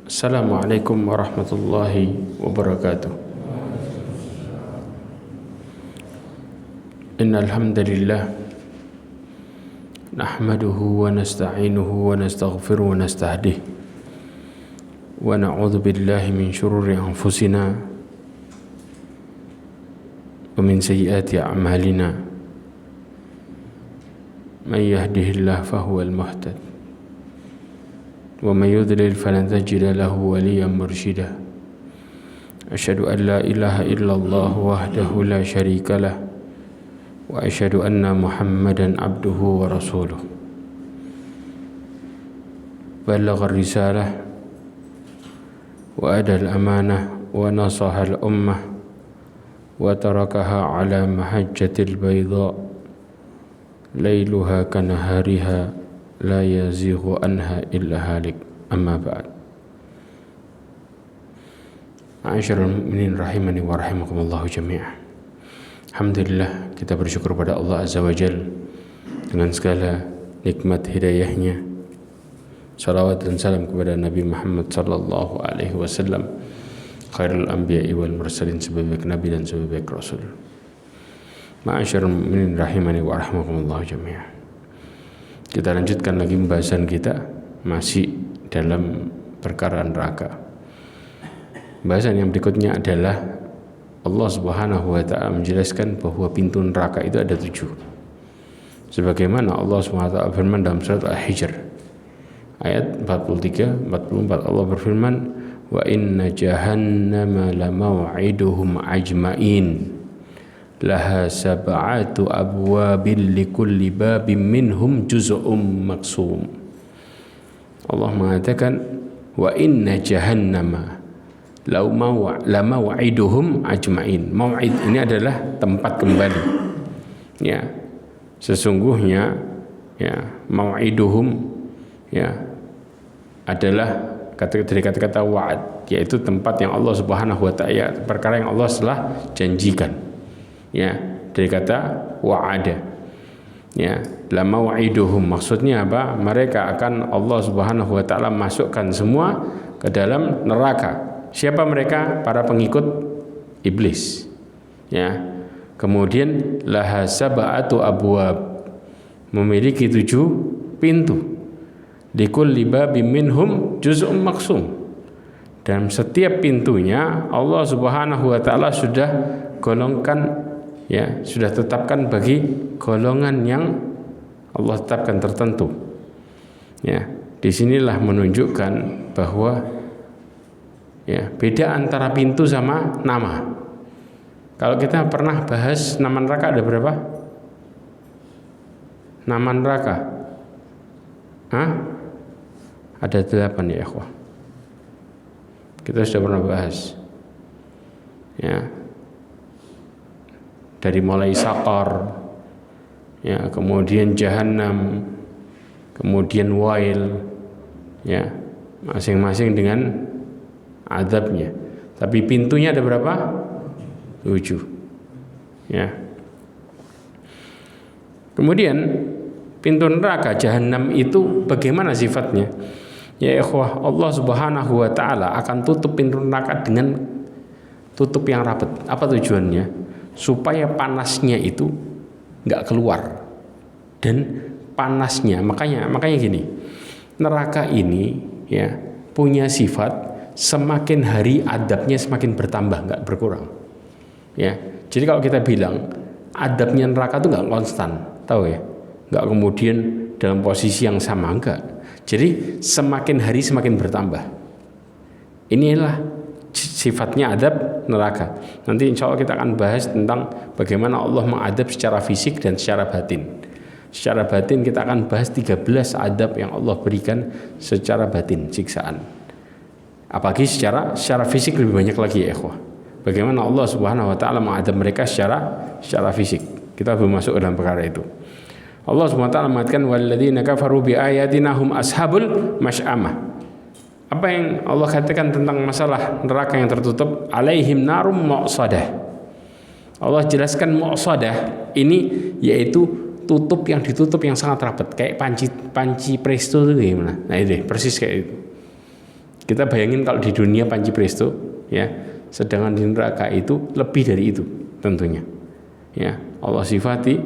Assalamualaikum warahmatullahi wabarakatuh. Innal hamdalillah nahmaduhu wa nasta'inuhu wa nastaghfiruhu wa nastahdihi wa na'udzu billahi min shururi anfusina wa min sayyiati a'malina. Man yahdihillahu fahuwal muhtad wa man yudlil falan tajida lahu waliyan mursyida. Asyhadu an la ilaha illallah wahdahu la syarika lah wa asyhadu anna Muhammadan abduhu wa rasuluh. Ballagha risalah wa adal amanah wa nasaha al ummah wa tarakaha ala mahajjatil bayda lailuha kanahariha la yazighu anha illa halik. Amma ba'd. Ma'asyiral mu'minin rahimani wa rahimakumullah jami'an. Alhamdulillah, kita bersyukur pada Allah Azza wa Jalla dengan segala nikmat hidayahnya. Salawat dan salam kepada Nabi Muhammad sallallahu alaihi wasallam, khairul anbiya'i wal mursalin, sebaik nabi dan sebaik rasul. Ma'asyiral mu'minin rahimani wa rahimakumullah jami'an. Kita lanjutkan lagi pembahasan kita masih dalam perkara neraka. Pembahasan yang berikutnya adalah Allah Subhanahu wa ta'ala menjelaskan bahwa pintu neraka itu ada 7. Sebagaimana Allah Subhanahu wa ta'ala berfirman dalam surat Al-Hijr ayat 43, 44, Allah berfirman, wa inna jahannama lamaw'iduhum ajma'in laha sab'atu abwabin likulli babin minhum juz'um maksum. Allah mengatakan wa inna jahannama lamaw'iduhum ajma'in. Mau'id ini adalah tempat kembali. Ya. Sesungguhnya ya, mau'iduhum ya adalah dari kata-kata wa'ad, yaitu tempat yang Allah Subhanahu wa ta'ala, perkara yang Allah telah janjikan. Ya, dari kata wa'ada. Ya, lama wa'iduhum, maksudnya apa? Mereka akan Allah Subhanahu wa ta'ala masukkan semua ke dalam neraka. Siapa mereka? Para pengikut iblis. Ya. Kemudian laha sab'atu abwab, memiliki 7 pintu. Likulli babim minhum juz'um maksum. Dan setiap pintunya Allah Subhanahu wa ta'ala sudah golongkan, ya, sudah tetapkan bagi golongan yang Allah tetapkan tertentu. Ya, disinilah menunjukkan bahwa ya, beda antara pintu sama nama. Kalau kita pernah bahas nama neraka ada berapa? Nama neraka? Hah? Ada 8 ya, ikhwah. Kita sudah pernah bahas. Ya. Dari mulai Saqar, ya, kemudian Jahannam, kemudian Wail, ya, masing-masing dengan azabnya. Tapi pintunya ada berapa? 7. Ya. Kemudian pintu neraka Jahannam itu bagaimana sifatnya? Ya ikhwah, Allah Subhanahu wa ta'ala akan tutup pintu neraka dengan tutup yang rapat. Apa tujuannya? Supaya panasnya itu nggak keluar. Dan panasnya, makanya gini, neraka ini ya punya sifat semakin hari adabnya semakin bertambah, nggak berkurang. Ya, jadi kalau kita bilang adabnya neraka itu nggak konstan, tahu ya? Nggak kemudian dalam posisi yang sama, enggak. Jadi semakin hari semakin bertambah. Inilah sifatnya adab neraka. Nanti insya Allah kita akan bahas tentang bagaimana Allah mengadab secara fisik dan secara batin. Secara batin kita akan bahas 13 adab yang Allah berikan secara batin, siksaan. Apalagi secara fisik lebih banyak lagi ya ikhwah. Bagaimana Allah Subhanahu wa ta'ala mengadab mereka secara fisik. Kita belum masuk dalam perkara itu. Allah Subhanahu wa ta'ala mengatakan walladzina kafaru bi ayatina hum ashabul masy'amah. Apa yang Allah katakan tentang masalah neraka yang tertutup? Alaihim narum mu'sadah. Allah jelaskan mu'sadah ini yaitu tutup yang ditutup yang sangat rapat, kayak panci presto itu gimana? Nah itu persis kayak itu. Kita bayangin kalau di dunia panci presto, ya, sedangkan di neraka itu lebih dari itu tentunya. Ya, Allah sifati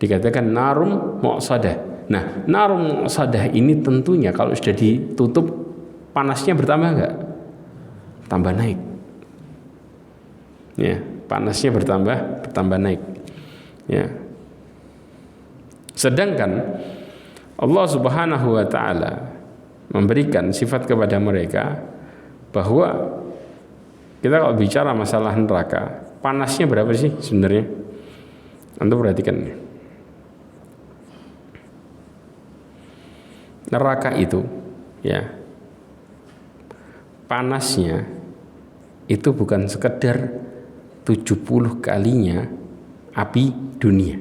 dikatakan narum muqsadah. Nah, narum muqsadah ini tentunya kalau sudah ditutup panasnya bertambah enggak? Tambah naik. Ya, panasnya bertambah naik. Ya. Sedangkan Allah Subhanahu wa taala memberikan sifat kepada mereka bahwa kita kalau bicara masalah neraka, panasnya berapa sih sebenarnya? Anda perhatikan. Neraka itu, ya, panasnya itu bukan sekedar 70 kalinya api dunia.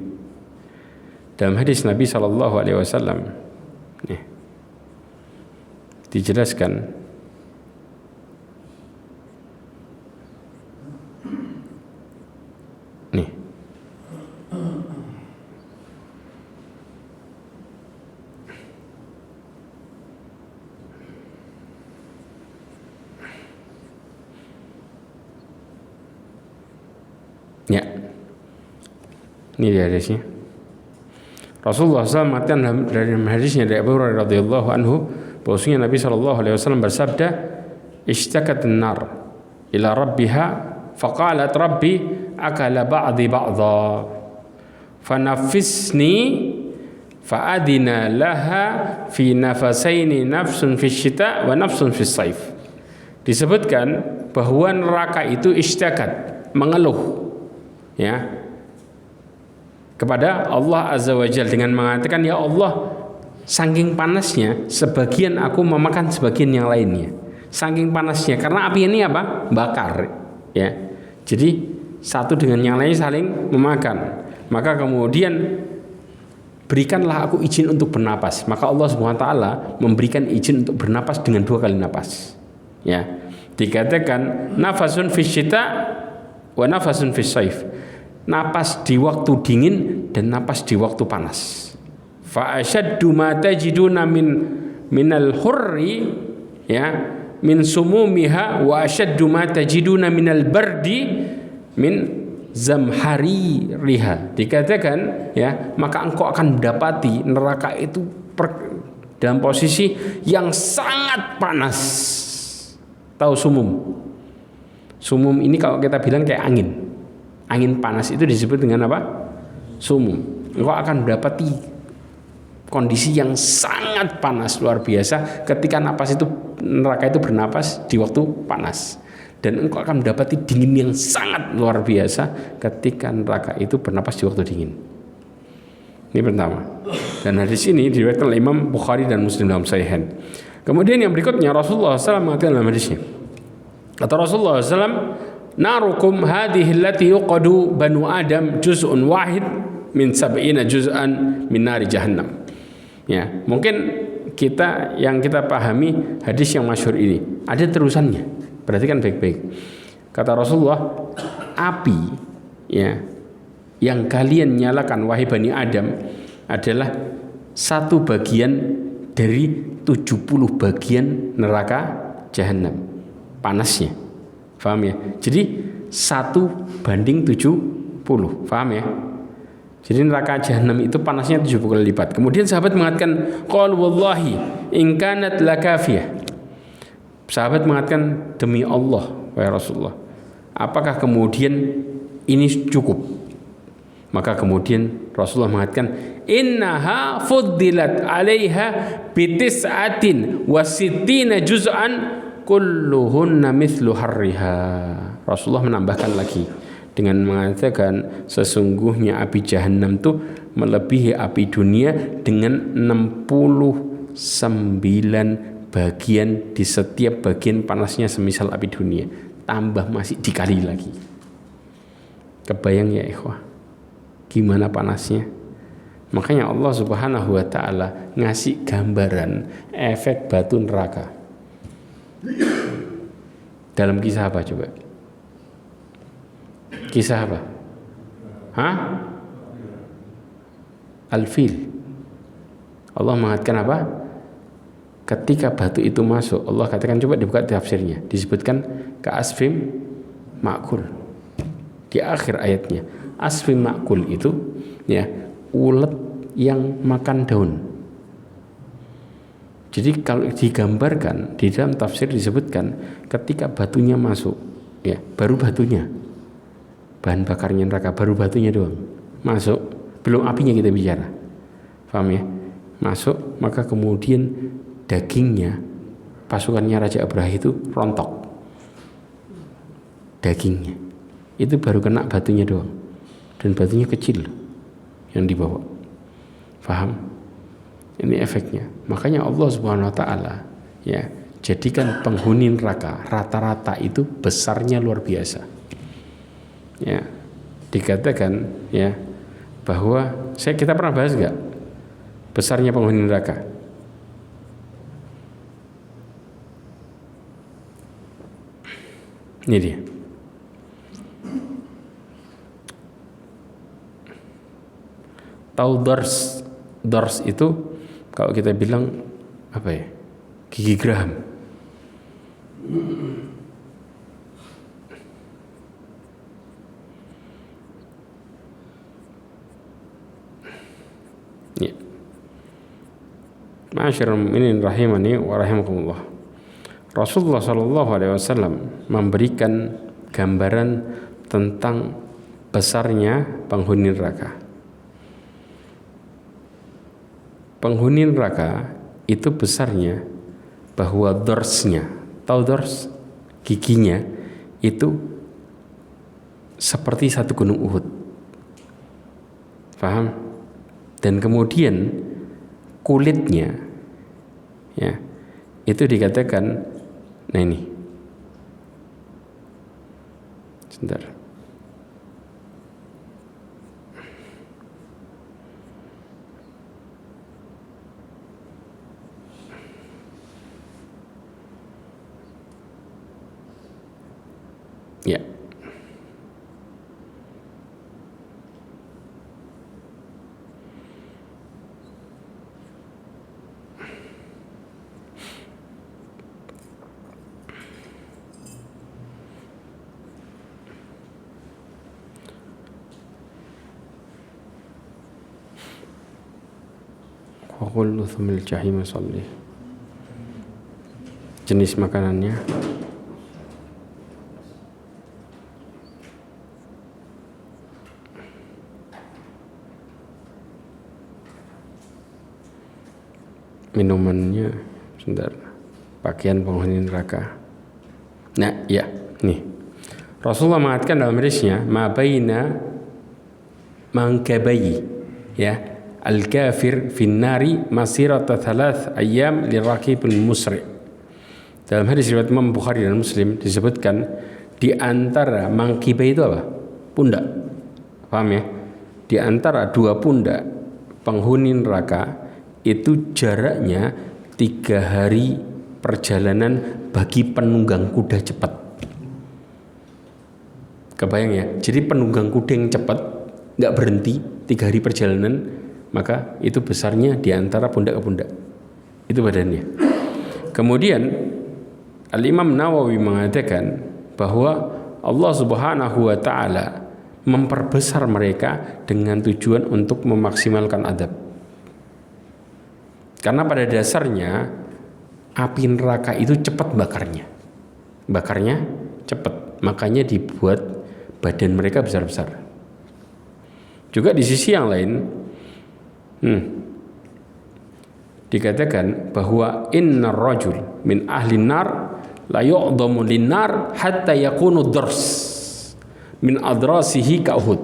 Dalam hadis Nabi Shallallahu Alaihi Wasallam, dijelaskan nih, ya, ini dia hadisnya. Rasulullah SAW mengatakan dari hadisnya dari Abu Hurairah radhiyallahu anhu, bahwasanya Nabi SAW bersabda, "Ishtakat an-nar ila rabbiha faqalat rabbi akala ba'dhi ba'dha fanafisni fa'adina laha fi nafasaini nafsun fi syita wa nafsun fi saif." Disebutkan bahwa neraka itu ishtakat, mengeluh, ya, kepada Allah Azza wa Jalla dengan mengatakan, "Ya Allah, saking panasnya sebagian aku memakan sebagian yang lainnya." Saking panasnya, karena api ini apa? Bakar, ya. Jadi satu dengan yang lain saling memakan. Maka kemudian berikanlah aku izin untuk bernapas. Maka Allah Subhanahu wa taala memberikan izin untuk bernapas dengan 2 kali napas. Ya. Dikatakan nafasun fis syita wa nafasun fis saif. Napas di waktu dingin dan napas di waktu panas. Fa ashaddu ma tajiduna minal hurri, ya, min sumumiha wa ashaddu ma tajiduna minal bardi min zamhari riha. Dikatakan, ya, maka engkau akan mendapati neraka itu dalam posisi yang sangat panas. Tahu sumum? Sumum ini kalau kita bilang kayak angin. Angin panas itu disebut dengan apa? Sumum. Engkau akan mendapati kondisi yang sangat panas, luar biasa ketika napas itu, neraka itu bernapas di waktu panas. Dan engkau akan mendapati dingin yang sangat luar biasa ketika neraka itu bernapas di waktu dingin. Ini pertama. Dan hadis ini diriwayatkan oleh Imam Bukhari dan Muslim dalam Sahihain. Kemudian yang berikutnya Rasulullah SAW mengatakan dalam hadisnya, kata Rasulullah SAW, "Narukum hadhihi allati yuqadu banu Adam juz'un wahid min sab'ina juz'an min nari jahannam." Ya, mungkin yang kita pahami hadis yang masyhur ini ada terusannya. Perhatikan baik-baik. Kata Rasulullah, api, ya, yang kalian nyalakan wahai Bani Adam adalah 1 bagian dari 70 bagian neraka jahanam panasnya. Paham ya? Jadi 1:70. Paham ya? Jadi neraka jahanam itu panasnya 70 kali lipat. Kemudian sahabat mengatakan, "Qul wallahi in kanat lakafiyah." Sahabat mengatakan, "Demi Allah, wahai Rasulullah, apakah kemudian ini cukup?" Maka kemudian Rasulullah mengatakan, "Innaha fuddilat 'alaiha bitis'atin wa sittina juz'an kulluhunna mithlu harriha." Rasulullah menambahkan lagi dengan mengatakan, sesungguhnya api jahanam itu melebihi api dunia dengan 69 bagian, di setiap bagian panasnya semisal api dunia, tambah masih dikali lagi. Kebayang ya ikhwah, gimana panasnya? Makanya Allah Subhanahu wa taala ngasih gambaran efek batu neraka dalam kisah apa coba? Kisah apa? Al-Fil. Allah mengatakan apa? ketika batu itu masuk, Allah katakan, coba dibuka tafsirnya, disebutkan ka'asfim ma'kul di akhir ayatnya. Asfim ma'kul itu ya ulet yang makan daun. Jadi kalau digambarkan di dalam tafsir disebutkan ketika batunya masuk, ya baru batunya, bahan bakarnya neraka, baru batunya doang masuk, belum apinya kita bicara, paham ya? Masuk, maka kemudian dagingnya, pasukannya Raja Abraha itu rontok dagingnya, itu baru kena batunya doang, dan batunya kecil yang dibawa, paham? Ini efeknya. Makanya Allah Subhanahu Wa Taala ya jadikan penghuni neraka rata-rata itu besarnya luar biasa. Ya, dikatakan ya bahwa kita pernah bahas nggak besarnya penghuni neraka? Ini dia. Tahu dors itu kalau kita bilang apa ya? Gigi geraham. Ya. Ma'asyiral mu'minin rahimani wa rahimakumullah. Rasulullah sallallahu alaihi wasallam memberikan gambaran tentang besarnya penghuni neraka. Penghuni neraka itu besarnya bahwa dorsnya, tahu dors, giginya itu seperti satu gunung Uhud, paham? Dan kemudian kulitnya, ya itu dikatakan, nah ini, sebentar. Ya. Wa qul thumil jahim shalli. Jenis makanannya minumannya, sebentar, pakaian penghuni neraka. Nah, ya, nih. Rasulullah mengatakan dalam hadisnya, ma baina mankabai, ya, al-kafir fin nari masirata 3 ayyam liraqibul musri. Dalam hadis riwayat Imam Bukhari dan Muslim disebutkan di antara mangkibai itu apa? Pundak. Paham ya? Di antara 2 pundak penghuni neraka itu jaraknya 3 hari perjalanan bagi penunggang kuda cepat. Kebayang ya? Jadi penunggang kuda yang cepat nggak berhenti 3 hari perjalanan, maka itu besarnya di antara pundak ke pundak. Itu badannya. Kemudian Al-Imam Nawawi mengatakan bahwa Allah Subhanahu wa taala memperbesar mereka dengan tujuan untuk memaksimalkan adab. Karena pada dasarnya api neraka itu cepat bakarnya cepat, makanya dibuat badan mereka besar-besar. Juga di sisi yang lain, dikatakan bahwa innar rajul min ahli nar la yu'damu linnar hatta yakunu dars min adrasihi ka Uhud.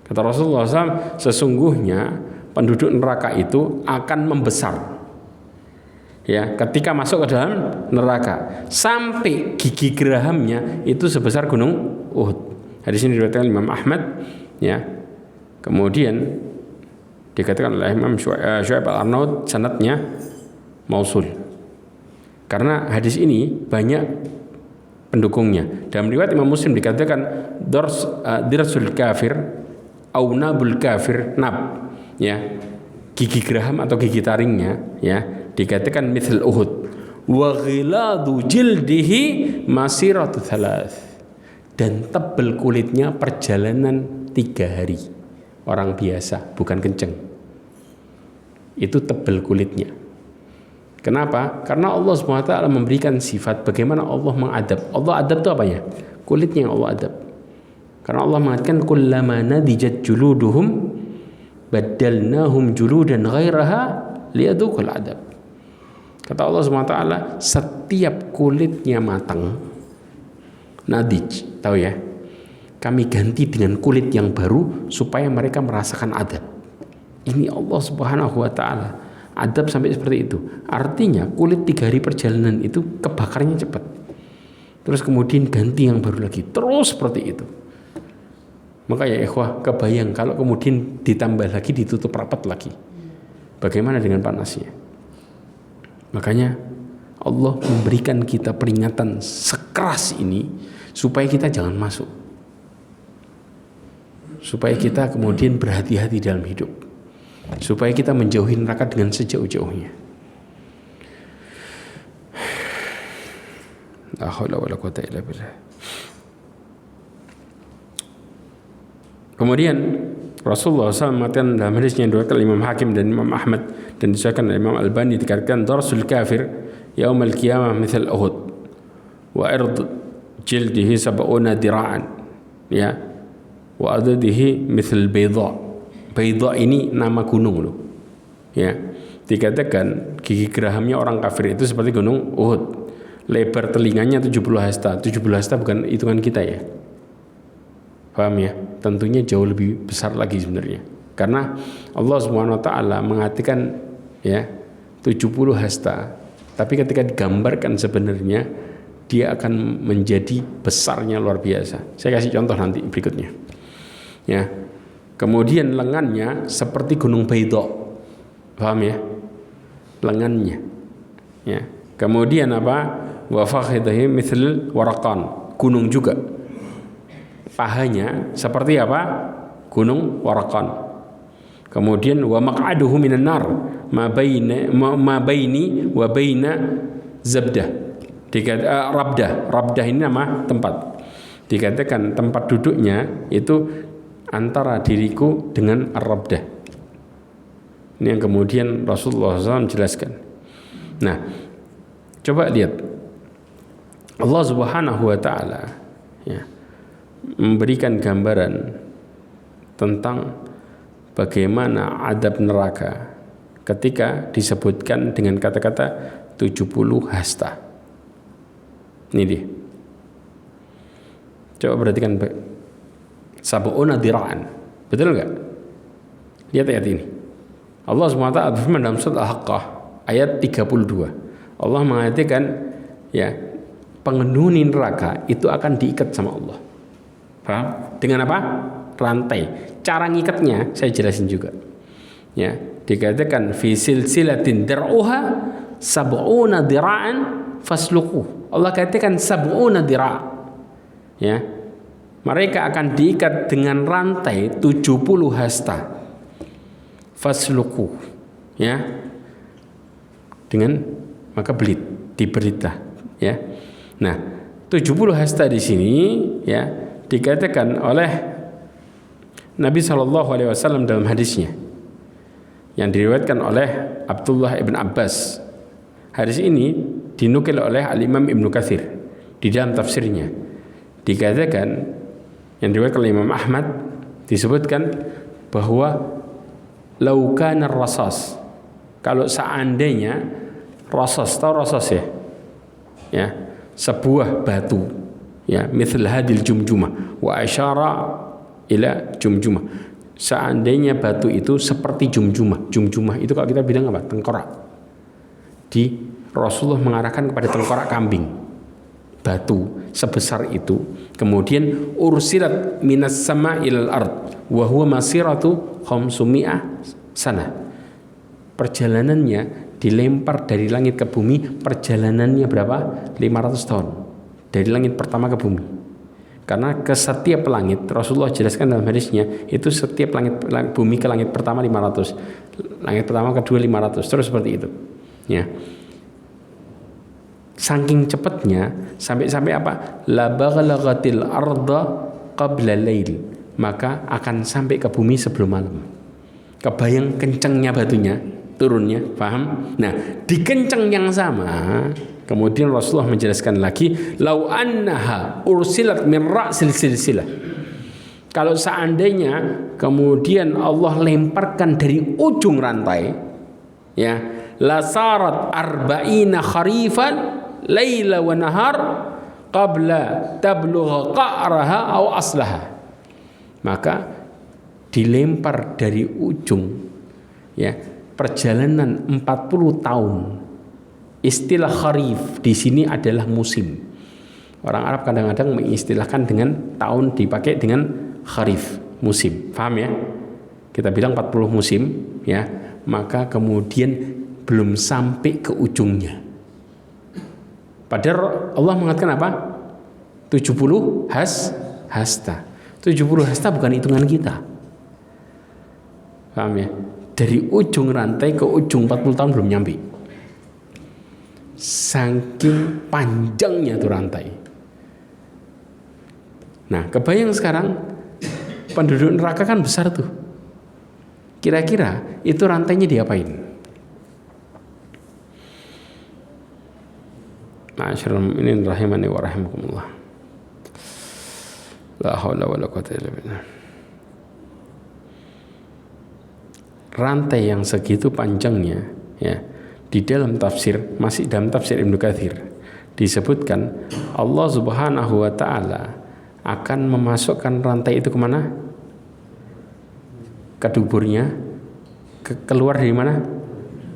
Kata Rasulullah SAW, sesungguhnya penduduk neraka itu akan membesar, ya, ketika masuk ke dalam neraka sampai gigi gerahamnya itu sebesar gunung Uhud. Hadis ini diriwayatkan Imam Ahmad, ya. Kemudian dikatakan oleh Imam Syu'aib al-Arnaud sanadnya mausul. Karena hadis ini banyak pendukungnya. Dalam riwayat Imam Muslim dikatakan dirsul kafir au nabul kafir, nab, ya, gigi geraham atau gigi taringnya, ya, dikatakan mithl Uhud. Wa ghiladu jildihi masiratu thalath. Dan tebal kulitnya perjalanan 3 hari. Orang biasa, bukan kenceng. Itu tebal kulitnya. Kenapa? Karena Allah SWT memberikan sifat bagaimana Allah mengadab. Allah adab itu apanya? Kulitnya yang Allah adab. Karena Allah mengatakan kullama nadijat juluduhum badalnahum juludan ghairaha liyadhuqul adab. Kata Allah SWT, setiap kulitnya matang, nadij, tahu ya? Kami ganti dengan kulit yang baru supaya mereka merasakan adab. Ini Allah Subhanahu wa taala. Adab sampai seperti itu. Artinya kulit 3 hari perjalanan itu kebakarnya cepat. Terus kemudian ganti yang baru lagi. Terus seperti itu. Maka ya ikhwah, kebayang kalau kemudian ditambah lagi, ditutup rapat lagi. Bagaimana dengan panasnya? Makanya Allah memberikan kita peringatan sekeras ini supaya kita jangan masuk. Supaya kita kemudian berhati-hati dalam hidup. Supaya kita menjauhi neraka dengan sejauh-jauhnya. La haula wala quwwata illa billah. Kemudian Rasulullah SAW mengatakan dalam hadisnya yang diriwayatkan oleh Imam Hakim dan Imam Ahmad dan disahkan oleh Imam Albani, dikatakan darsul kafir yaumal qiyamah mithal Uhud wa ird jildihi sab'una dira'an, ya, wa adadihi mithal bayda. Bayda ini nama gunung loh, ya. Dikatakan gigi gerahamnya orang kafir itu seperti gunung Uhud. Lebar telinganya 70 hasta. 70 hasta bukan hitungan kita ya. Paham ya? Tentunya jauh lebih besar lagi sebenarnya. Karena Allah Subhanahu wa taala mengatakan ya 70 hasta. Tapi ketika digambarkan sebenarnya dia akan menjadi besarnya luar biasa. Saya kasih contoh nanti berikutnya. Ya. Kemudian lengannya seperti gunung Bayda. Paham ya? Lengannya. Ya. Kemudian apa? Wa fakhidahi mithl waraqan. Gunung juga. Pahanya seperti apa? Gunung Waraqan. Kemudian wa maq'aduhu minan nar ma baini wa baina zabdah. Rabdah ini nama tempat. Dikatakan tempat duduknya itu antara diriku dengan Ar-Rabdah. Ini yang kemudian Rasulullah SAW jelaskan. Nah, coba lihat Allah Subhanahu wa taala ya memberikan gambaran tentang bagaimana adab neraka ketika disebutkan dengan kata-kata 70 hasta. Ini dia. Coba perhatikan baik. Sab'una dira'an. Betul enggak? Lihat ayat ini. Allah SWT berfirman dalam surat Al-Haqqah ayat 32. Allah mengatakan ya, penghuni neraka itu akan diikat sama Allah. Paham? Dengan apa? Rantai. Cara ngikatnya saya jelasin juga. Ya, dikatakan fi silsilatin dar'uha sab'una dira'an fasluquh. Allah katakan sab'una dira'. Ya. Mereka akan diikat dengan rantai 70 hasta. Fasluquh. Ya. Dengan maka belit, diberita, ya. Nah, 70 hasta di sini ya dikatakan oleh Nabi SAW dalam hadisnya yang diriwayatkan oleh Abdullah ibn Abbas. Hadis ini dinukil oleh Al-Imam Ibnu Katsir di dalam tafsirnya. Dikatakan yang diriwayatkan oleh Imam Ahmad, disebutkan bahwa laukana rasas, kalau seandainya rasas, tahu rasas ya? Ya, sebuah batu. Ya, mithl hadil jumjumah wa asyara ila jumjumah. Seandainya batu itu seperti jumjumah. Jumjumah itu kalau kita bilang apa? Tengkorak. Di Rasulullah mengarahkan kepada tengkorak kambing. Batu sebesar itu. Kemudian ursilat minas sama ilal ard wa huwa masiratu khamsumi'ah sana. Perjalanannya dilempar dari langit ke bumi, perjalanannya berapa? 500 tahun. Dari langit pertama ke bumi. Karena ke setiap langit, Rasulullah jelaskan dalam hadisnya, itu setiap langit bumi ke langit pertama 500, langit pertama kedua 500, terus seperti itu. Ya. Saking cepatnya sampai apa? La baghlaghatil arda qabla lail, maka akan sampai ke bumi sebelum malam. Kebayang kencangnya batunya turunnya, paham? Nah, di kencang yang sama kemudian Rasulullah menjelaskan lagi, lau annaha ursilat min ra'sil silsilah, kalau seandainya kemudian Allah lemparkan dari ujung rantai, ya, lasarat arba'ina kharifan laila wa nahar qabla tablugha qa'raha aw aslaha, maka dilempar dari ujung, ya, perjalanan 40 tahun. Istilah kharif di sini adalah musim. Orang Arab kadang-kadang mengistilahkan dengan tahun dipakai dengan kharif, musim. Paham ya? Kita bilang 40 musim, ya. Maka kemudian belum sampai ke ujungnya. Padahal Allah mengatakan apa? 70 hasta. 70 hasta bukan hitungan kita. Paham ya? Dari ujung rantai ke ujung 40 tahun belum nyampe. Saking panjangnya tuh rantai. Nah, kebayang sekarang penduduk neraka kan besar tuh. Kira-kira itu rantainya diapain? Ma'asyiral mu'minin rahimani wa rahimakumullah. La haula wala quwwata illa billah. Rantai yang segitu panjangnya, ya, di dalam tafsir, masih dalam tafsir Ibnu Katsir disebutkan Allah Subhanahu wa taala akan memasukkan rantai itu kemana? Ke duburnya, keluar dari mana?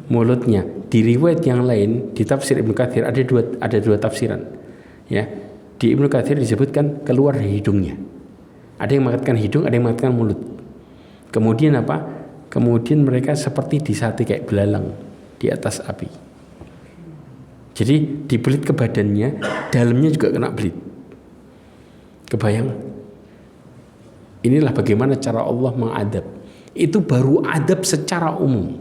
Mulutnya. Di riwayat yang lain di tafsir Ibnu Katsir ada dua tafsiran, ya. Di Ibnu Katsir disebutkan keluar dari hidungnya. Ada yang mengatakan hidung, ada yang mengatakan mulut. Kemudian apa? Kemudian mereka seperti disate kayak belalang di atas api. Jadi dibelit ke badannya, dalamnya juga kena belit. Kebayang? Inilah bagaimana cara Allah mengadab. Itu baru adab secara umum.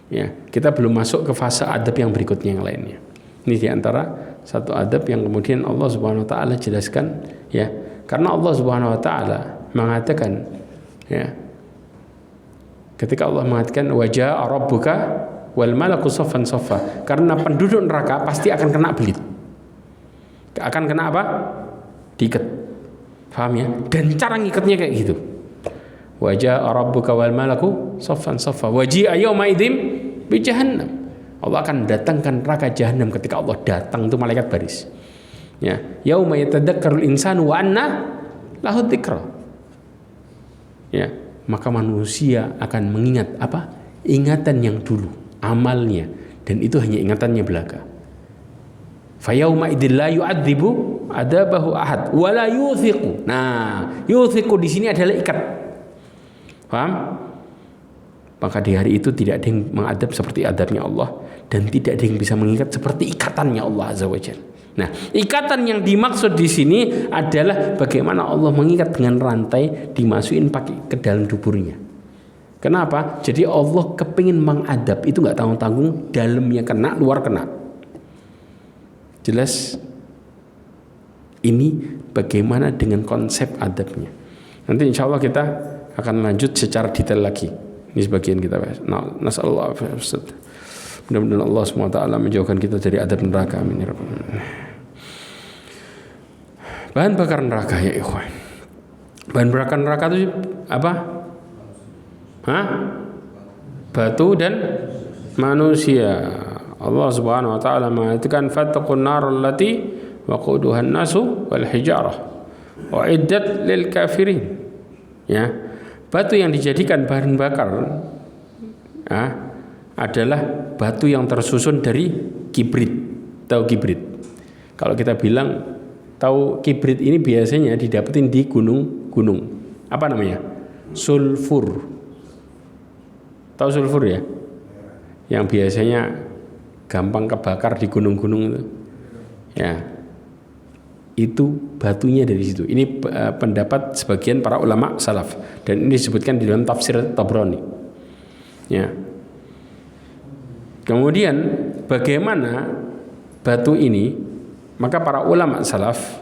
Ya, kita belum masuk ke fase adab yang berikutnya yang lainnya. Ini diantara satu adab yang kemudian Allah Subhanahu Wa Taala jelaskan, ya, karena Allah Subhanahu Wa Taala mengatakan, ya, ketika Allah mengatakan wajah rabbuka wal malaku saffan saffa, karena penduduk neraka pasti akan kena belit, akan kena apa? Diikat, paham ya? Dan cara ngikatnya kayak gitu. Wajah rabbuka wal malaku saffan saffa waji'a yauma idzim bi jahannam. Allah akan datangkan neraka jahanam ketika Allah datang itu malaikat baris. Ya, yauma yatadzakkarul insanu wa anna lahu dzikra. Ya, maka manusia akan mengingat apa? Ingatan yang dulu, amalnya, dan itu hanya ingatannya belaka. Fa yauma idzil la yu'adzibu adabahu ahad wa la yuthiqu. Nah, yuthiqu di sini adalah ikat. Paham? Maka di hari itu tidak ada yang mengadab seperti adabnya Allah, dan tidak ada yang bisa mengikat seperti ikatannya Allah Azza wa Jalla. Nah, ikatan yang dimaksud di sini adalah bagaimana Allah mengikat dengan rantai, dimasukin pakai ke dalam duburnya. Kenapa? Jadi Allah kepingin mengadab itu nggak tanggung-tanggung, dalamnya kena, luar kena. Jelas? Ini bagaimana dengan konsep adabnya. Nanti insya Allah kita akan lanjut secara detail lagi. Ini sebagian kita bahas. Nasallahu alaihi wasallam. Mudah-mudahan Allah SWT menjauhkan kita dari adab neraka. Amin ya rabbal alamin. Bahan bakar neraka ya ikhwan. Bahan bakar neraka itu apa? Hah? Batu dan manusia. Allah Subhanahu wa taala mengatakan fattaqun nar allati waquduha an-nasu wal hijarah wa iddat lil kafirin. Ya. Batu yang dijadikan bahan bakar adalah batu yang tersusun dari kibrit. Tahu kibrit? Kalau kita bilang tahu kibrit ini biasanya didapetin di gunung-gunung. Apa namanya? Sulfur. Tahu sulfur ya? Yang biasanya gampang kebakar di gunung-gunung itu. Ya. Itu batunya dari situ. Ini pendapat sebagian para ulama salaf, dan ini disebutkan di dalam tafsir Tabrani. Ya. Kemudian bagaimana batu ini? Maka para ulama salaf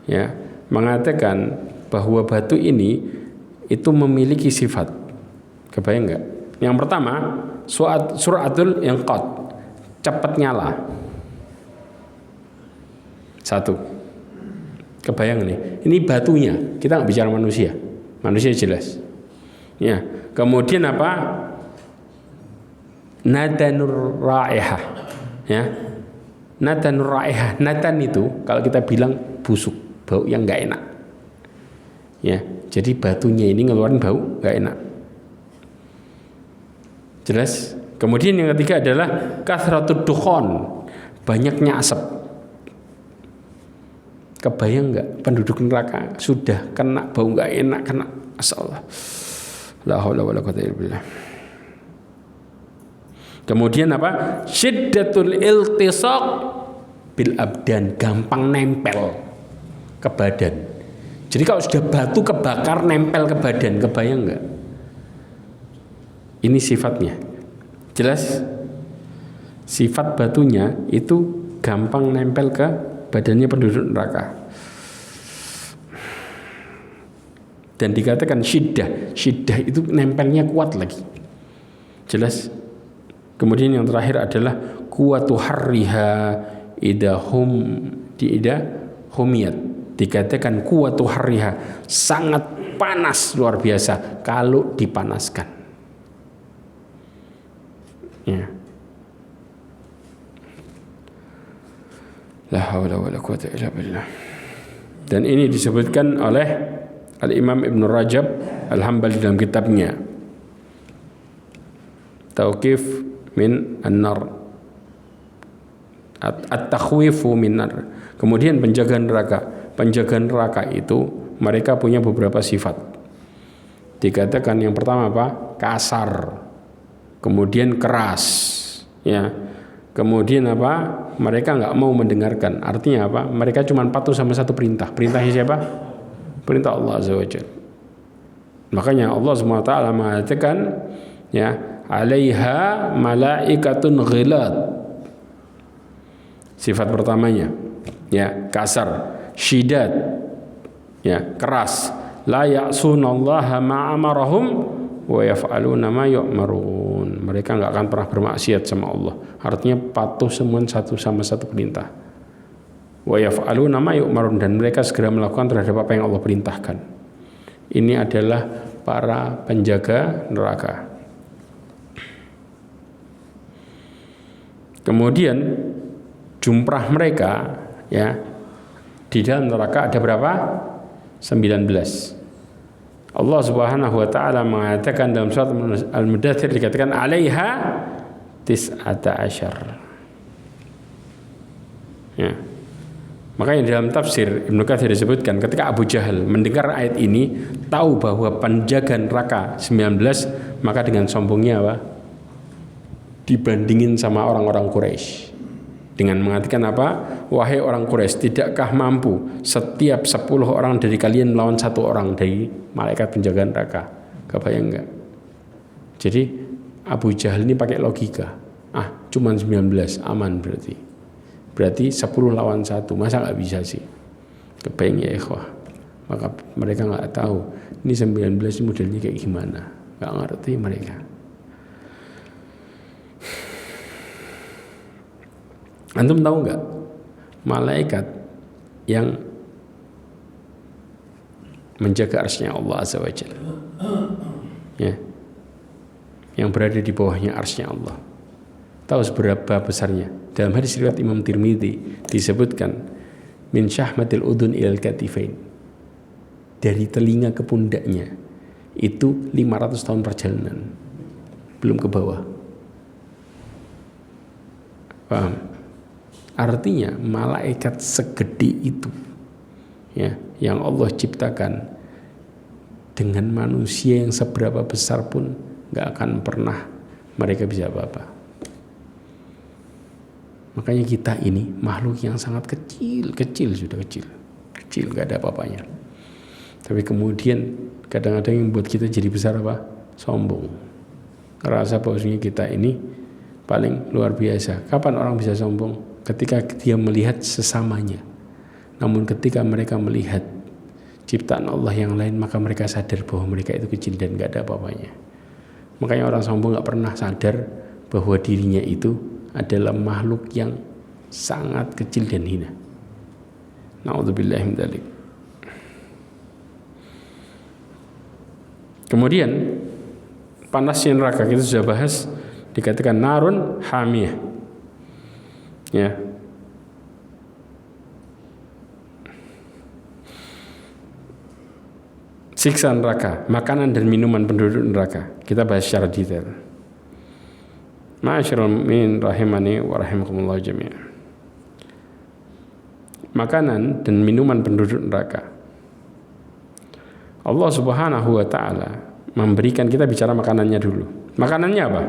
ya mengatakan bahwa batu ini itu memiliki sifat. Kebayang nggak? Yang pertama, suratul inqad, cepat nyala. Satu. Kebayang nih, ini batunya. Kita nggak bicara manusia. Manusia jelas. Ya. Kemudian apa? Nadanur raihah. Ya. Nadanur raihah. Nadan itu kalau kita bilang busuk, bau yang nggak enak. Ya. Jadi batunya ini ngeluarin bau nggak enak. Jelas. Kemudian yang ketiga adalah kathratud dukhon, banyaknya asap. Kebayang nggak penduduk neraka sudah kena bau nggak enak, kena masalah. La haula wala quwwata illa billah. Kemudian apa? Syiddatul iltisaq bil abdan, gampang nempel ke badan. Jadi kalau sudah batu kebakar nempel ke badan, kebayang nggak? Ini sifatnya. Jelas? Sifat batunya itu gampang nempel ke badannya penduduk neraka. Dan dikatakan syiddah. Syiddah itu nempelnya kuat lagi. Jelas? Kemudian yang terakhir adalah kuwatu harriha ida humiyat. Dikatakan kuwatu harriha, sangat panas luar biasa kalau dipanaskan. Ya. La haula wala quwwata illa billah. Dan ini disebutkan oleh Al-Imam Ibn Rajab Al-Hambali dalam kitabnya Tauqif min an-nar, at-takhwifu min nar. Kemudian penjagaan neraka itu mereka punya beberapa sifat. Dikatakan yang pertama apa? Kasar. Kemudian keras, ya. Kemudian apa? Mereka nggak mau mendengarkan. Artinya apa? Mereka cuma patuh sama satu perintah. Perintahnya siapa? Perintah Allah Azza wa Jalla. Makanya Allah Subhanahu wa taala mengatakan, ya, 'alaiha malaikatun ghilad. Sifat pertamanya, ya, kasar, syidad, ya, keras. La ya'sunallaha ma amarahum wa yaf'aluna ma yu'marun. Mereka enggak akan pernah bermaksiat sama Allah. Artinya patuh semua satu sama satu perintah. Wa yaf'aluna ma yu'marun, dan mereka segera melakukan terhadap apa yang Allah perintahkan. Ini adalah para penjaga neraka. Kemudian jumlah mereka, ya, di dalam neraka ada berapa? 19. Allah Subhanahu wa taala mengatakan dalam surat Al-Mudaththir, dikatakan 'alaiha 19. Ya. Makanya dalam tafsir Ibnu Katsir disebutkan ketika Abu Jahal mendengar ayat ini, tahu bahwa penjaga neraka 19, maka dengan sombongnya apa? Dibandingin sama orang-orang Quraisy. Dengan mengatakan apa? Wahai orang Quraisy, tidakkah mampu setiap 10 orang dari kalian melawan 1 orang dari malaikat penjaga neraka? Kebayang enggak? Jadi Abu Jahal ini pakai logika. Cuman 19, aman berarti. Berarti 10 lawan 1, masa enggak bisa sih? Kebayang ya ikhwah. Maka mereka enggak tahu ini 19 modelnya kayak gimana. Enggak ngerti mereka. Antum tahu nggak malaikat yang menjaga arsy-Nya Allah Azza wa Jalla, ya, yang berada di bawahnya arsy-Nya Allah, tahu seberapa besarnya? Dalam hadis riwayat Imam Tirmidzi disebutkan min syahmatil udun ilal katifain, dari telinga ke pundaknya itu 500 tahun perjalanan, belum ke bawah. Paham? Artinya malaikat segede itu, ya, yang Allah ciptakan, dengan manusia yang seberapa besar pun gak akan pernah mereka bisa apa-apa. Makanya kita ini makhluk yang sangat kecil, sudah kecil, gak ada apa-apanya. Tapi kemudian kadang-kadang yang buat kita jadi besar apa? Sombong. Rasa bahwasanya kita ini paling luar biasa. Kapan orang bisa sombong? Ketika dia melihat sesamanya. Namun ketika mereka melihat ciptaan Allah yang lain, maka mereka sadar bahwa mereka itu kecil dan gak ada apa-apanya. Makanya orang sombong gak pernah sadar bahwa dirinya itu adalah makhluk yang sangat kecil dan hina. Na'udzubillah min dzalik. Kemudian panasnya neraka kita sudah bahas, dikatakan narun hamiyah. Ya. Siksa neraka, makanan dan minuman penduduk neraka. Kita bahas secara detail. Ma'asyiral mu'minin rahimani wa rahimakumullah jami'an. Makanan dan minuman penduduk neraka. Allah Subhanahu wa taala memberikan, kita bicara makanannya dulu. Makanannya apa?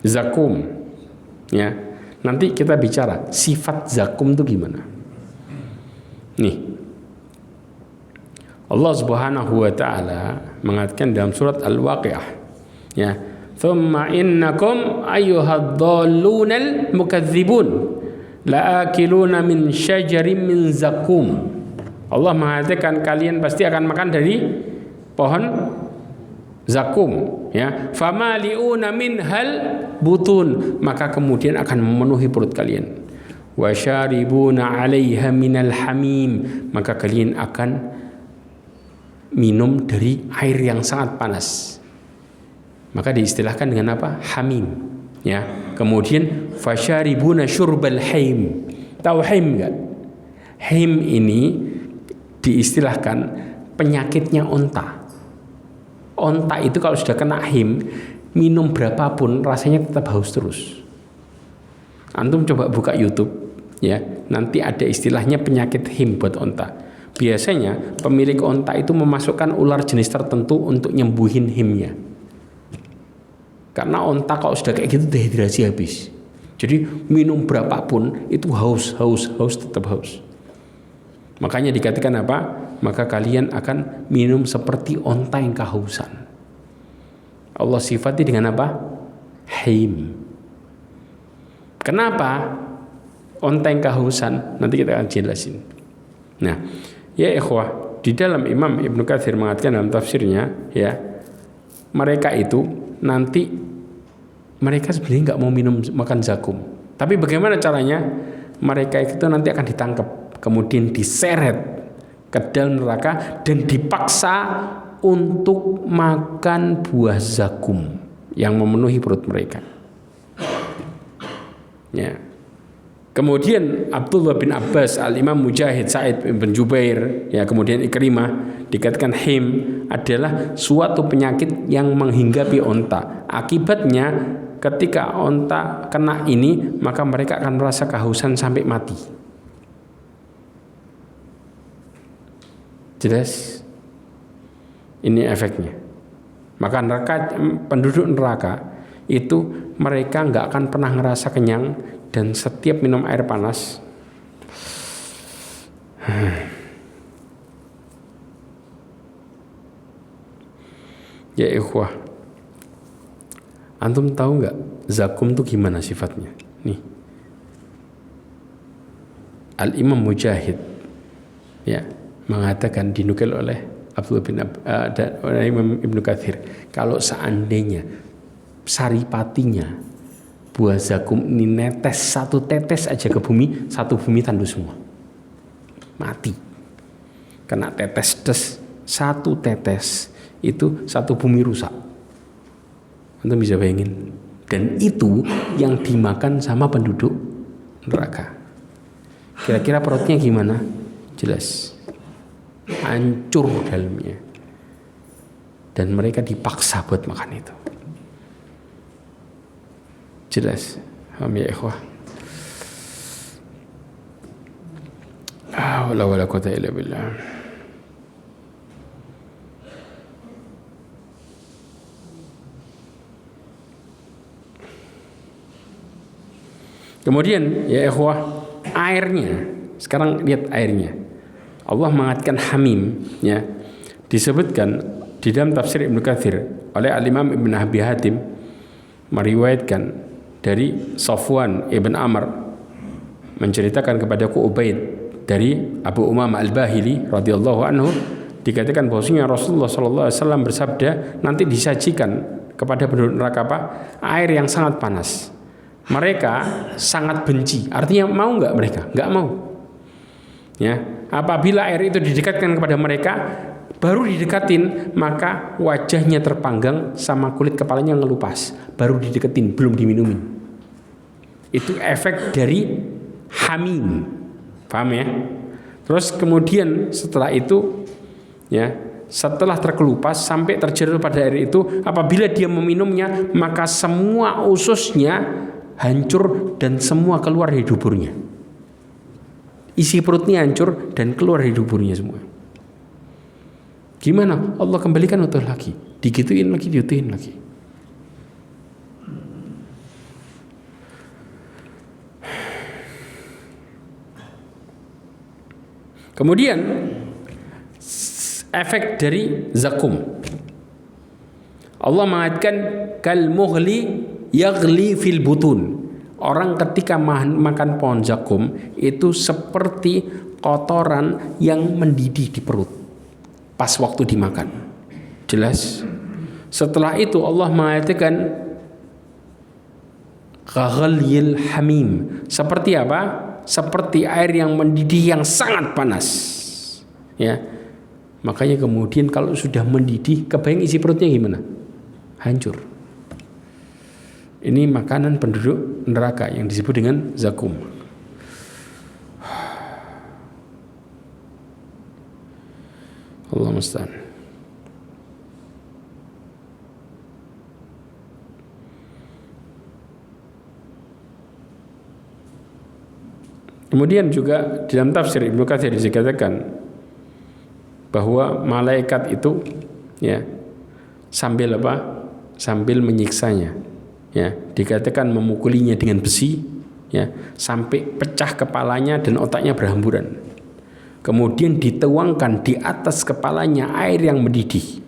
Zakum. Ya. Nanti kita bicara sifat zakum itu gimana. Nih. Allah Subhanahu wa taala mengatakan dalam surat Al-Waqiah, ya, "Tsumma innakum ayyuhadh-dhallunal mukadzibun la'akiluna min syajarin min zakum." Allah mengatakan kalian pasti akan makan dari pohon zakum, ya. Famaliuna minhal butun, maka kemudian akan memenuhi perut kalian. Wasyaribuna 'alaiha minal hamim, maka kalian akan minum dari air yang sangat panas. Maka diistilahkan dengan apa? Hamim, ya. Kemudian fasyaribuna syurbal haim. Tahu haim enggak? Haim ini diistilahkan penyakitnya onta. Onta itu kalau sudah kena haim, minum berapapun rasanya tetap haus terus. Antum coba buka YouTube, ya, nanti ada istilahnya penyakit haim buat onta. Biasanya pemilik onta itu memasukkan ular jenis tertentu untuk nyembuhin haimnya. Karena onta kalau sudah kayak gitu dehidrasi habis. Jadi minum berapapun itu haus tetap haus. Makanya dikatakan apa? Maka kalian akan minum seperti onta yang kehausan. Allah sifati dengan apa? Haim. Kenapa onta yang kehausan? Nanti kita akan jelasin. Nah, ya ikhwah, di dalam Imam Ibnu Katsir mengatakan dalam tafsirnya, ya, mereka itu nanti mereka sebenarnya nggak mau makan zakum. Tapi bagaimana caranya? Mereka itu nanti akan ditangkap, kemudian diseret ke dalam neraka dan dipaksa untuk makan buah zakum yang memenuhi perut mereka. Ya. Kemudian Abdullah bin Abbas, Al-Imam Mujahid, Sa'id bin Jubair, ya, kemudian Ikrimah, dikatakan him adalah suatu penyakit yang menghinggapi onta. Akibatnya ketika onta kena ini, maka mereka akan merasa kehausan sampai mati. Jelas? Ini efeknya. Maka penduduk neraka itu mereka nggak akan pernah ngerasa kenyang, dan setiap minum air panas ya ikhwah, antum tahu nggak zakum tuh gimana sifatnya? Nih, Al-Imam Mujahid, ya, mengatakan, dinukil oleh Abdullah bin dan Imam Ibnu Katsir, kalau seandainya saripatinya buah zakum ini netes satu tetes aja ke bumi, satu bumi tandus semua, mati. Kena tetes satu tetes itu satu bumi rusak. Anda bisa bayangin. Dan itu yang dimakan sama penduduk neraka. Kira-kira perutnya gimana? Jelas hancur dalamnya. Dan mereka dipaksa buat makan itu. Jelas, ya ikhwah. Wala quwwata illa billah. Kemudian ya ikhwah, airnya. Sekarang lihat airnya. Allah mengatakan hamim, ya. Disebutkan di dalam tafsir Ibnu Katsir oleh Al-Imam Ibn Abi Hatim meriwayatkan dari Safwan ibn Amr menceritakan kepadaku Ubaid dari Abu Umamah Al-Bahili radhiyallahu anhu, dikatakan bahwasanya Rasulullah sallallahu alaihi wasallam bersabda, nanti disajikan kepada penduduk neraka apa? Air yang sangat panas. Mereka sangat benci. Artinya mau nggak mereka? Nggak mau. Ya, apabila air itu didekatkan kepada mereka, baru didekatin maka wajahnya terpanggang sama kulit kepalanya ngelupas. Baru dideketin, belum diminumin. Itu efek dari hamim. Paham ya? Terus kemudian setelah itu, ya, setelah terkelupas sampai terjerut pada air itu, apabila dia meminumnya maka semua ususnya hancur dan semua keluar dari duburnya. Isi perutnya hancur dan keluar dari duburnya semua. Gimana? Allah kembalikan utuh lagi, digituin lagi, diutuhin lagi. Kemudian efek dari zakum, Allah mengatakan kal mughli yaghli fil butun. Orang ketika makan pohon zakum itu seperti kotoran yang mendidih di perut pas waktu dimakan. Jelas? Setelah itu Allah mengatakan kaghalyil hamim. Seperti apa? Seperti air yang mendidih yang sangat panas. Ya. Makanya kemudian kalau sudah mendidih, kebayang isi perutnya gimana? Hancur. Ini makanan penduduk neraka yang disebut dengan zakum. Allah musta'an. Kemudian juga di dalam tafsir Ibnu Katsir dikatakan bahwa malaikat itu, ya, sambil apa? Sambil menyiksanya. Ya, dikatakan memukulinya dengan besi, ya, sampai pecah kepalanya dan otaknya berhamburan. Kemudian dituangkan di atas kepalanya air yang mendidih.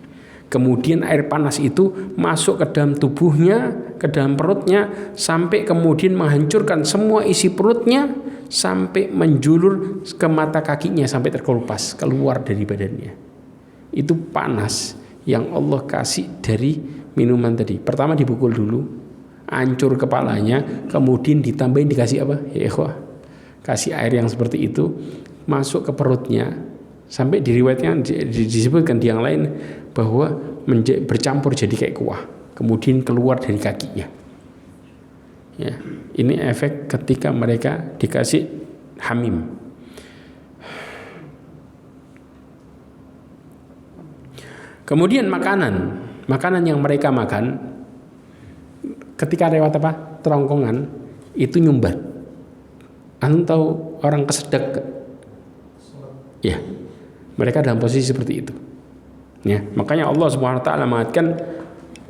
Kemudian air panas itu masuk ke dalam tubuhnya, ke dalam perutnya, sampai kemudian menghancurkan semua isi perutnya, sampai menjulur ke mata kakinya, sampai terkelupas keluar dari badannya. Itu panas yang Allah kasih dari minuman tadi. Pertama dipukul dulu, hancur kepalanya, kemudian ditambahin dikasih apa? Ya ikhwah, kasih air yang seperti itu masuk ke perutnya, sampai diriwayatkan disebutkan di yang lain bahwa bercampur jadi kayak kuah, kemudian keluar dari kakinya. Ya, ini efek ketika mereka dikasih hamim. Kemudian makanan yang mereka makan ketika lewat apa? Terongkongan itu nyumbat. Anda tahu orang kesedek? Ya, mereka dalam posisi seperti itu. Ya, makanya Allah Subhanahu wa taala mengatakan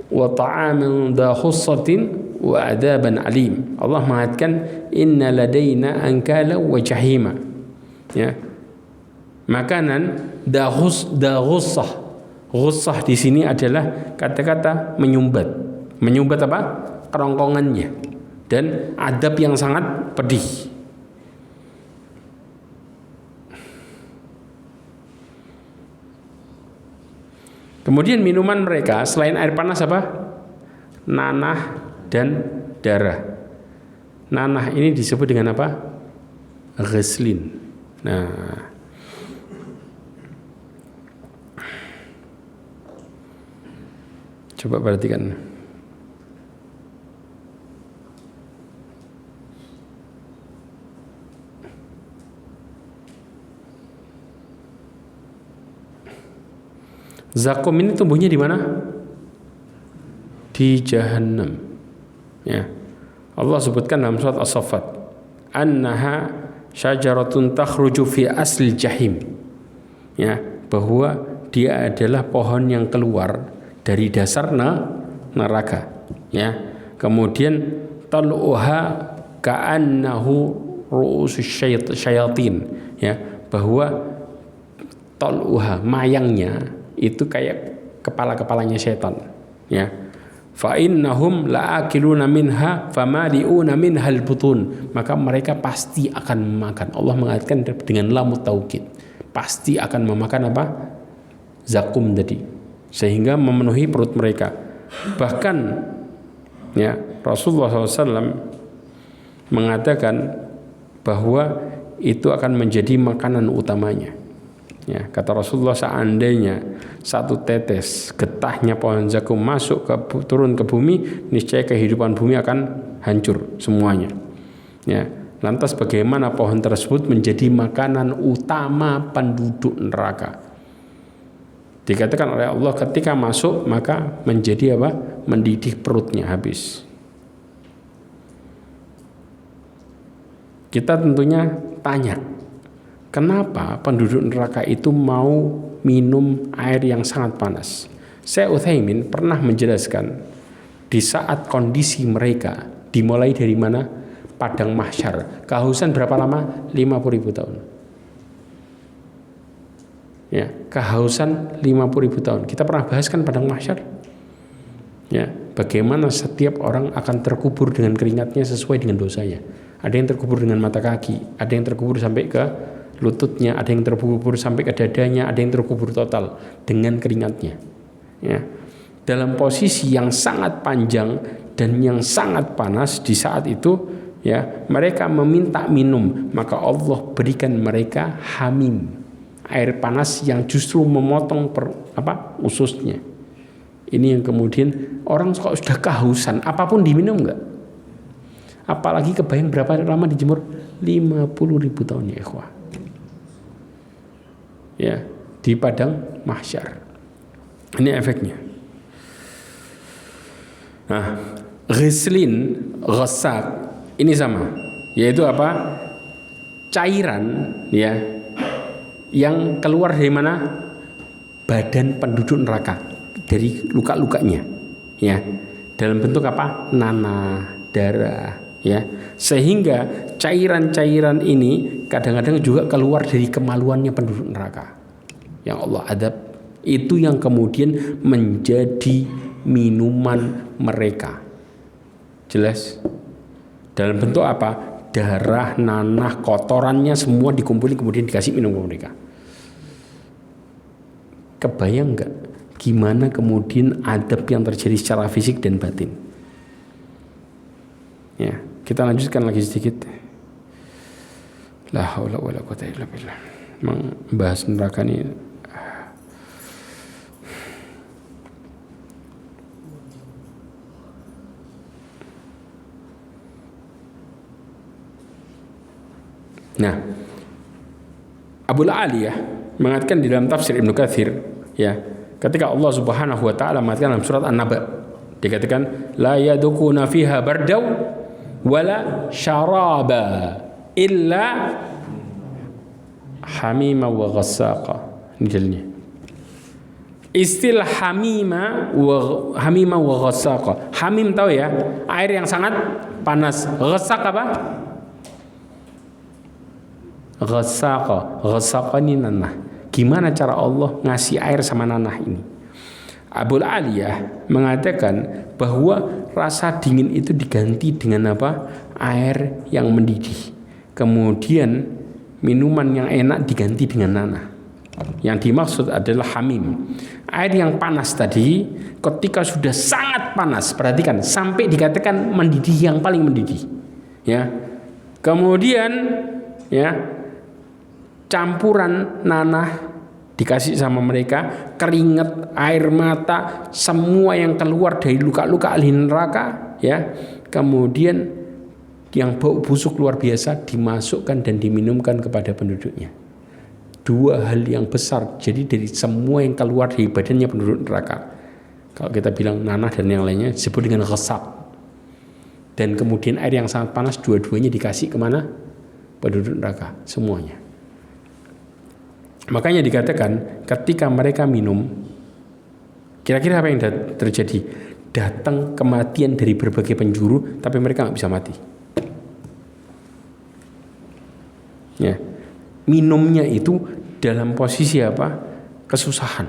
wa ta'amin dha khussatin wa adaban alim. Allah mengatakan inna ladaina ankala wa jahima. Ya. Makanan ghussah. Ghussah di sini adalah kata-kata menyumbat. Menyumbat apa? Kerongkongannya. Dan adab yang sangat pedih. Kemudian minuman mereka selain air panas apa? Nanah dan darah. Nanah ini disebut dengan apa? Ghislin. Nah, coba perhatikan. Zakum ini tumbuhnya di mana? Di Jahannam. Ya. Allah sebutkan dalam surat As-Saffat, annaha syajaratun takhruju fi asli jahim. Ya, bahwa dia adalah pohon yang keluar dari dasar neraka. Ya. Kemudian tal'uha ka'annahu ru'usus syayatin. Ya, bahwa tal'uha mayangnya itu kayak kepala-kepalanya setan. Ya. Fa innahum la'akiluna minha famali'una minhal butun. Maka mereka pasti akan memakan. Allah mengatakan dengan lam taukid. Pasti akan memakan apa? Zakum tadi. Sehingga memenuhi perut mereka. Bahkan ya, Rasulullah SAW mengatakan bahwa itu akan menjadi makanan utamanya. Ya, kata Rasulullah, seandainya satu tetes getahnya pohon zakum turun ke bumi, niscaya kehidupan bumi akan hancur semuanya. Ya, lantas bagaimana pohon tersebut menjadi makanan utama penduduk neraka? Dikatakan oleh Allah ketika masuk maka menjadi apa? Mendidih perutnya habis. Kita tentunya tanya, kenapa penduduk neraka itu mau minum air yang sangat panas? Syekh Utsaimin pernah menjelaskan di saat kondisi mereka dimulai dari mana? Padang mahsyar. Kehausan berapa lama? 50.000 tahun. Ya, kehausan 50.000 tahun. Kita pernah bahas kan padang mahsyar? Ya, bagaimana setiap orang akan terkubur dengan keringatnya sesuai dengan dosanya. Ada yang terkubur dengan mata kaki, ada yang terkubur sampai ke lututnya, ada yang terkubur sampai ke dadanya, ada yang terkubur total dengan keringatnya. Ya. Dalam posisi yang sangat panjang dan yang sangat panas di saat itu, ya, mereka meminta minum, maka Allah berikan mereka hamim, air panas yang justru memotong ususnya. Ini yang kemudian orang kok sudah kehausan, apapun diminum enggak? Apalagi kebayang berapa lama dijemur? 50.000 tahun ya ikhwah. Ya, di padang mahsyar. Ini efeknya. Nah, ghislin, ghasak ini sama, yaitu apa? Cairan ya yang keluar dari mana? Badan penduduk neraka, dari luka-lukanya. Ya. Dalam bentuk apa? Nanah, darah, ya. Sehingga cairan-cairan ini kadang-kadang juga keluar dari kemaluannya penduduk neraka yang Allah adab. Itu yang kemudian menjadi minuman mereka. Jelas? Dalam bentuk apa? Darah, nanah, kotorannya semua dikumpulin kemudian dikasih minum ke mereka. Kebayang enggak gimana kemudian adab yang terjadi secara fisik dan batin? Ya, kita lanjutkan lagi sedikit. La haula wala quwwata illa billah. Membahas neraka ini Nah, Abu Aliyah mengatakan di dalam tafsir Ibnu Katsir, ya, ketika Allah Subhanahu wa taala mengatakan dalam surat An-Naba, dikatakan la yadukuna fiha bardaw wala syaraba illa hamima wa ghassaqa. Ini jadinya istilah hamima wa ghassaqa. Hamim tahu ya, air yang sangat panas. Ghassaq apa? Ghassaq ini nanah. Gimana cara Allah ngasih air sama nanah ini? Abu Aliyah mengatakan bahwa rasa dingin itu diganti dengan apa? Air yang mendidih. Kemudian minuman yang enak diganti dengan nanah. Yang dimaksud adalah hamim. Air yang panas tadi ketika sudah sangat panas, perhatikan, sampai dikatakan mendidih, yang paling mendidih. Ya. Kemudian ya, campuran nanah dikasih sama mereka, keringat, air mata, semua yang keluar dari luka-luka ahli neraka, ya. Kemudian yang bau busuk luar biasa dimasukkan dan diminumkan kepada penduduknya. Dua hal yang besar. Jadi dari semua yang keluar dari badannya penduduk neraka, kalau kita bilang nanah dan yang lainnya, disebut dengan ghassaq. Dan kemudian air yang sangat panas, dua-duanya dikasih kemana? Penduduk neraka semuanya. Makanya dikatakan ketika mereka minum, kira-kira apa yang terjadi? Datang kematian dari berbagai penjuru, tapi mereka nggak bisa mati. Ya, minumnya itu dalam posisi apa? Kesusahan.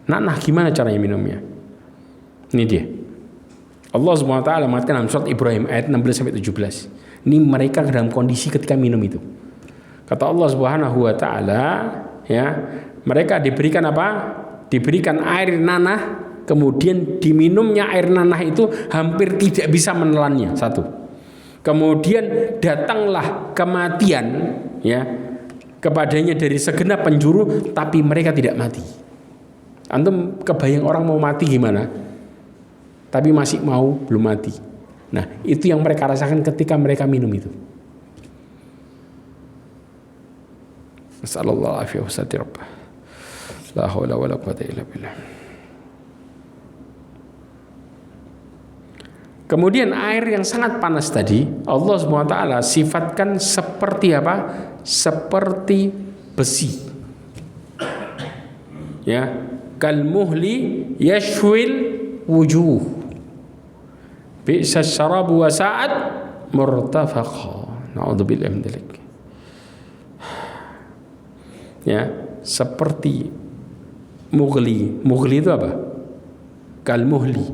Nanah gimana caranya minumnya? Ini dia. Allah Subhanahu wa taala mengatakan dalam surat Ibrahim ayat 16 sampai 17. Ini mereka dalam kondisi ketika minum itu. Kata Allah Subhanahu wa taala, ya, mereka diberikan apa? Diberikan air nanah, kemudian diminumnya air nanah itu hampir tidak bisa menelannya. Satu. Kemudian datanglah kematian, ya, kepadanya dari segenap penjuru, tapi mereka tidak mati. Antum kebayang orang mau mati gimana? Tapi masih mau, belum mati. Nah, itu yang mereka rasakan ketika mereka minum itu. Nasallallahu alaihi wasallam. La haula wala quwwata illa billah. Kemudian air yang sangat panas tadi, Allah Subhanahu wa taala sifatkan seperti apa? Seperti besi. Ya, kal muhli yashwil wujuh. Bi'sa syarabu wa sa'at murtafaqa. Na'udzubillahi min dzalik. Ya, seperti mughli. Mughli itu apa? Kal muhli.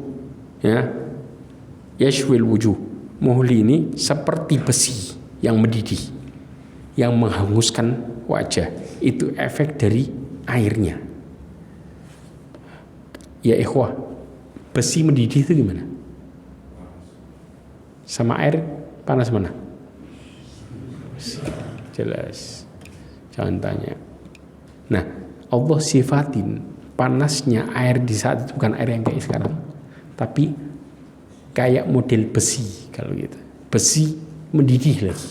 Ya. Yashwil wujuh. Muhli ini seperti besi yang mendidih, yang menghanguskan wajah. Itu efek dari airnya. Ya ikhwah, besi mendidih itu gimana? Sama air panas mana? Jelas. Jangan tanya. Nah, Allah sifatin panasnya air di saat itu bukan air yang kayak sekarang, tapi kayak model besi kalau gitu. Besi mendidih lagi.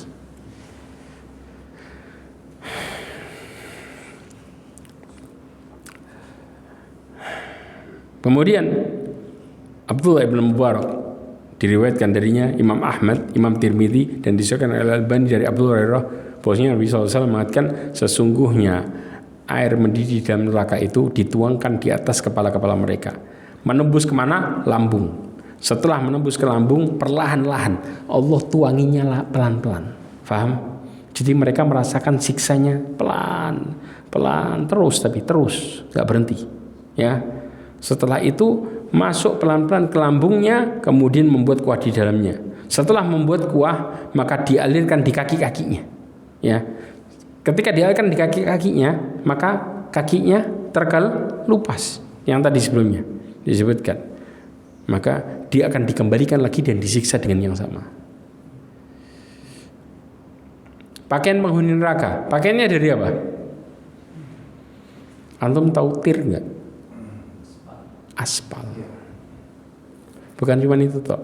Kemudian Abdullah ibn Mubarak diriwayatkan darinya Imam Ahmad, Imam Tirmidzi dan disahkan oleh Al-Albani dari Abu Hurairah bahwasanya Nabi SAW mengatakan sesungguhnya air mendidih dalam neraka itu dituangkan di atas kepala-kepala mereka, menembus kemana? Lambung. Setelah menembus ke lambung, perlahan-lahan Allah tuanginya pelan-pelan. Faham? Jadi mereka merasakan siksanya pelan-pelan terus, tapi terus, gak berhenti. Ya. Setelah itu masuk pelan-pelan ke lambungnya, kemudian membuat kuah di dalamnya. Setelah membuat kuah, maka dialirkan di kaki-kakinya. Ya. Ketika dialirkan di kaki-kakinya, maka kakinya terkelupas. Yang tadi sebelumnya disebutkan. Maka dia akan dikembalikan lagi dan disiksa dengan yang sama. Pakaian penghuni neraka, pakaiannya dari apa? Antum tahu tir enggak? Aspal. Bukan cuma itu toh.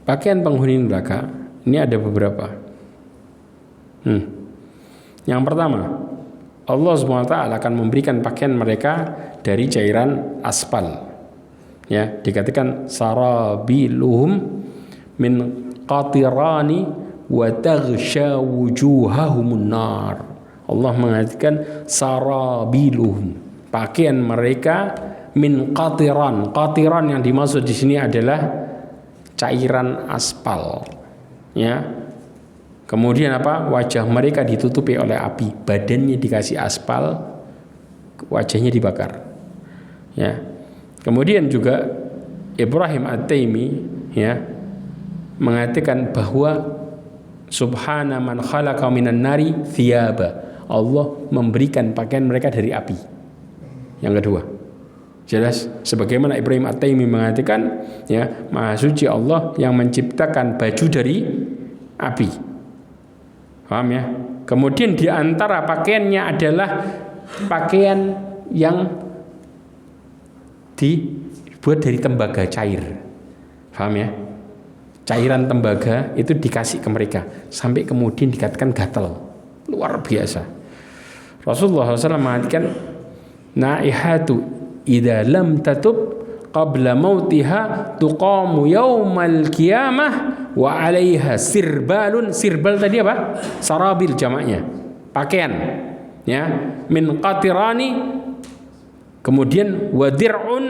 Pakaian penghuni neraka ini ada beberapa. Yang pertama, Allah SWT akan memberikan pakaian mereka dari cairan aspal. Ya, dikatakan sarabiluhum min qatirani wa taghsha wujuhahumun nar. Allah mengatakan sarabiluhum, pakaian mereka min qatiran. Qatiran yang dimaksud di sini adalah cairan aspal. Ya. Kemudian apa? Wajah mereka ditutupi oleh api, badannya dikasih aspal, wajahnya dibakar. Ya. Kemudian juga Ibrahim At-Taimi, ya, mengatakan bahwa subhana man khalaqa minan nari thiyaba. Allah memberikan pakaian mereka dari api. Yang kedua, jelas sebagaimana Ibrahim At-Taimi mengatakan, ya, Maha Suci Allah yang menciptakan baju dari api. Paham ya? Kemudian di antara pakaiannya adalah pakaian yang dibuat dari tembaga cair. Paham ya? Cairan tembaga itu dikasih ke mereka sampai kemudian dikatakan gatal. Luar biasa. Rasulullah SAW mengatakan, naihatu idza lam tatub qabla mautiha tuqamu yaumal qiyamah wa 'alaiha sirbalun. Sirbal tadi apa? Sarabil jamaknya. Pakaian. Ya, min qatirani, kemudian wa dir'un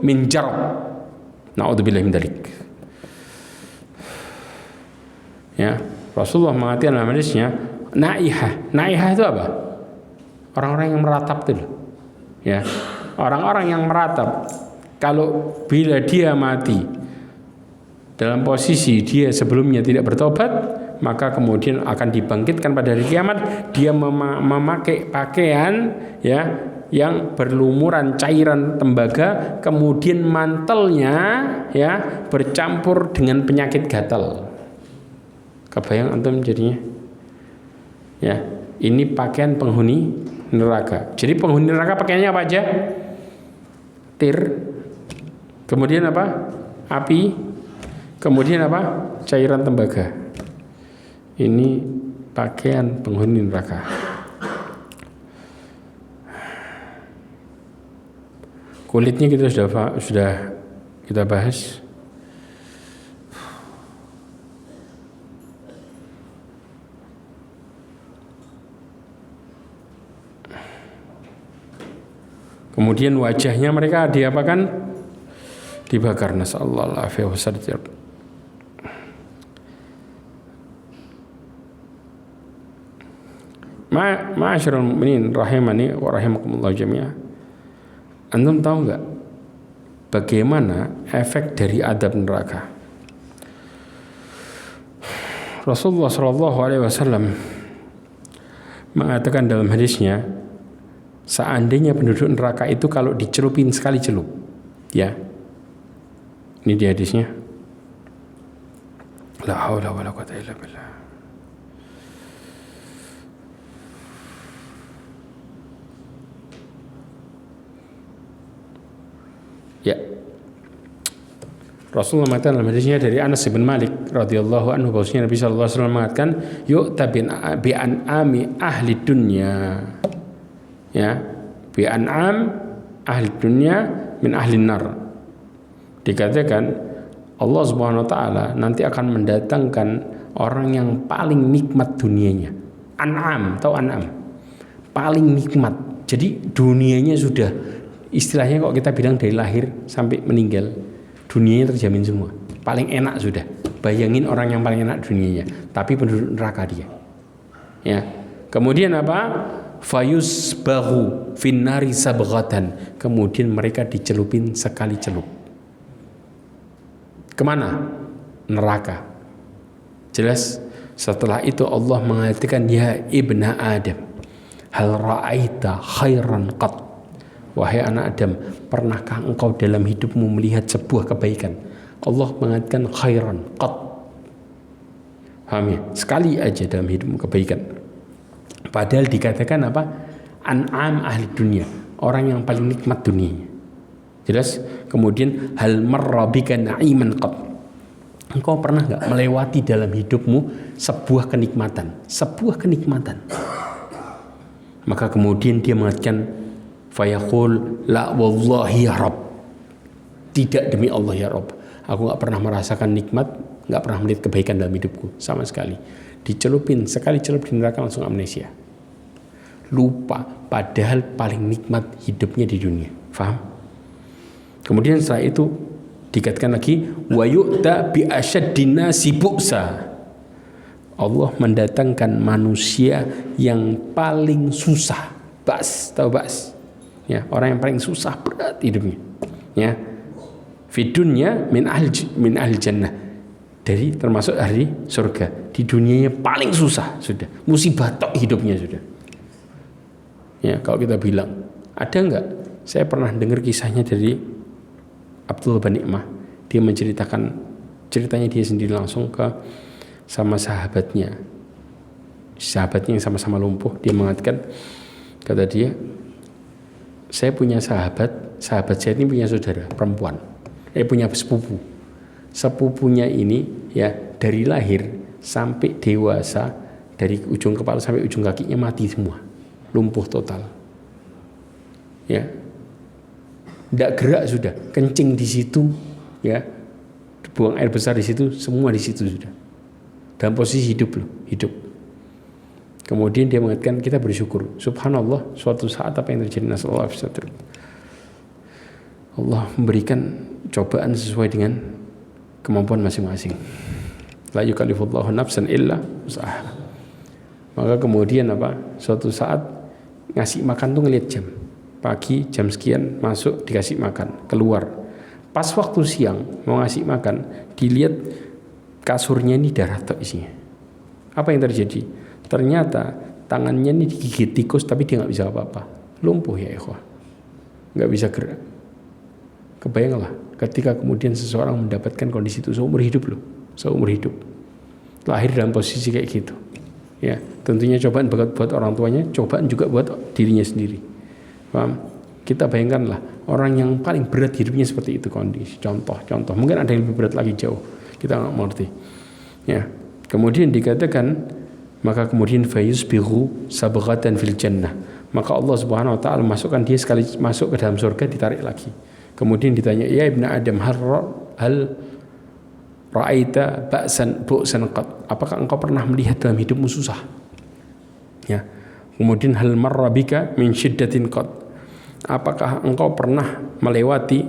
min jarab. Na'udzubillahi min dzalik. Ya, Rasulullah mengatakan dalam hadisnya, naihah. Naihah itu apa? Orang-orang yang meratap itu. Ya, orang-orang yang meratap. Kalau bila dia mati dalam posisi dia sebelumnya tidak bertobat, maka kemudian akan dibangkitkan pada hari kiamat. Dia memakai pakaian ya yang berlumuran cairan tembaga, kemudian mantelnya ya bercampur dengan penyakit gatal. Kebayang antum jadinya? Ya, ini pakaian penghuni neraka. Jadi penghuni neraka pakaiannya apa aja? Tir, kemudian apa? Api, kemudian apa? Cairan tembaga. Ini pakaian penghuni neraka. Kulitnya kita sudah kita bahas. Kemudian wajahnya mereka diapakan? Dibakar. Nasallallahu alaihi wasallam. Ma'asyiral mu'minin rahimani wa rahimakumullah jami'ah. Antum tahu enggak bagaimana efek dari adab neraka? Rasulullah sallallahu alaihi wasallam mengatakan dalam hadisnya, seandainya penduduk neraka itu kalau dicelupin sekali celup, ya, ini di hadisnya, la haula wala quwwata illa billah. Ya, Rasulullah mengatakan dalam hadisnya dari Anas bin Malik radhiyallahu anhu bahwasanya Nabi sallallahu alaihi wasallam mengatakan, yu'ta bi an'ami ahli dunya. Ya, bi an'am ahli dunya min ahli nar. Dikatakan Allah Subhanahu wa taala nanti akan mendatangkan orang yang paling nikmat dunianya. An'am, tahu an'am? Paling nikmat. Jadi dunianya sudah, istilahnya kok kita bilang dari lahir sampai meninggal, dunianya terjamin semua. Paling enak sudah. Bayangin orang yang paling enak dunianya, tapi penduduk neraka dia. Ya. Kemudian apa? Fayusbahu finnari sabghatan. Kemudian mereka dicelupin sekali celup. Kemana? Neraka. Jelas. Setelah itu Allah mengatakan, ya ibna Adam, hal ra'aita khairan qat. Wahai anak Adam, pernahkah engkau dalam hidupmu melihat sebuah kebaikan? Allah mengatakan khairan qat. Paham ya? Sekali aja dalam hidupmu kebaikan. Padahal dikatakan apa? An'am ahli dunia, orang yang paling nikmat dunianya. Jelas. Kemudian hal marrabika na'iman qat. Engkau pernah enggak melewati dalam hidupmu sebuah kenikmatan? Sebuah kenikmatan. Maka kemudian dia mengatakan, fayaqul la wallahi ya Rabb, tidak demi Allah ya Rabb, aku gak pernah merasakan nikmat, gak pernah melihat kebaikan dalam hidupku sama sekali. Dicelupin sekali celup di neraka langsung amnesia, lupa padahal paling nikmat hidupnya di dunia. Faham? Kemudian setelah itu dikatakan lagi, wa yu'ta bi asyaddin nasi bu'sa. Allah mendatangkan manusia yang paling susah. Bas, tahu bas? Ya, orang yang paling susah berat hidupnya. Ya. Fidunya min ahli jannah, dari termasuk ahli surga. Di dunianya paling susah sudah. Musibah tok hidupnya sudah. Ya, kalau kita bilang, ada enggak? Saya pernah dengar kisahnya dari Abdullah bin Ni'mah. Dia menceritakan ceritanya dia sendiri langsung ke sama sahabatnya. Sahabatnya yang sama-sama lumpuh, dia mengatakan, kata dia, saya punya sahabat saya ini punya saudara perempuan, punya sepupu. Sepupunya ini ya dari lahir sampai dewasa, dari ujung kepala sampai ujung kakinya mati semua, lumpuh total. Ya, tidak gerak sudah, kencing di situ, ya, buang air besar di situ, semua di situ sudah. Dalam posisi hidup loh, hidup. Kemudian dia mengatakan, kita bersyukur. Subhanallah, suatu saat apa yang terjadi? Nasallahu alaihi wasallam. Allah memberikan cobaan sesuai dengan kemampuan masing-masing. La yukallifullahu nafsan illa wus'aha. Maka kemudian suatu saat ngasih makan tuh ngeliat jam. Pagi jam sekian masuk dikasih makan, keluar. Pas waktu siang mau ngasih makan, dilihat kasurnya ini darah tok isinya. Apa yang terjadi? Ternyata tangannya ini digigit tikus tapi dia nggak bisa apa-apa. Lumpuh ya ikhwah. Nggak bisa gerak. Kebayanglah ketika kemudian seseorang mendapatkan kondisi itu seumur hidup loh. Seumur hidup. Lahir dalam posisi kayak gitu. Ya, tentunya cobaan buat orang tuanya, cobaan juga buat dirinya sendiri. Paham? Kita bayangkanlah orang yang paling berat hidupnya seperti itu kondisi. Contoh. Mungkin ada yang lebih berat lagi jauh. Kita nggak mengerti. Ya. Kemudian dikatakan, maka kemudian fayusbihu sabghatan fil jannah. Maka Allah Subhanahu wa taala masukkan dia sekali masuk ke dalam surga ditarik lagi. Kemudian ditanya, "Ya ibnu Adam, hal ra'aita bu'san qad?" Apakah engkau pernah melihat dalam hidupmu susah? Ya. Kemudian hal marra bika min syiddatin qad? Apakah engkau pernah melewati